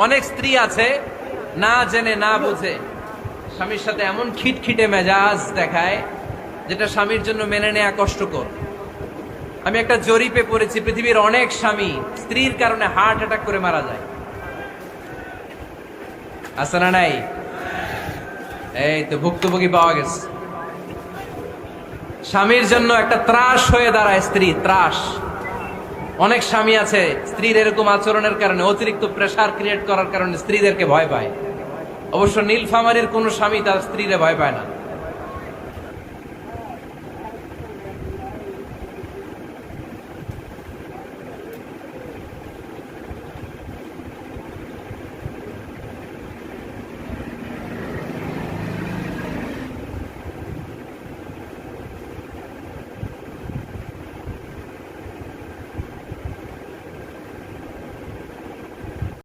অনেক স্ত্রী আছে না জেনে না বুঝে স্বামীর সাথে এমন খিটখিটে মেজাজ দেখায় যেটা স্বামীর জন্য মেনে নেওয়া কষ্টকর। আমি একটা জরিপে পড়েছি, পৃথিবীর অনেক স্বামী স্ত্রীর কারণে হার্ট অ্যাটাক করে মারা যায়। আছে না নাই? এই তো ভুক্তভোগী পাওয়া গেছে। স্বামীর জন্য একটা ত্রাস হয়ে দাঁড়ায় স্ত্রী, ত্রাস। অনেক স্বামী আছে স্ত্রীর এরকম আচরণের কারণে, অতিরিক্ত প্রেসার ক্রিয়েট করার কারণে স্ত্রীদেরকে ভয় পায়। অবশ্য নীলফামারীর কোন স্বামী তার স্ত্রীরে ভয় পায় না।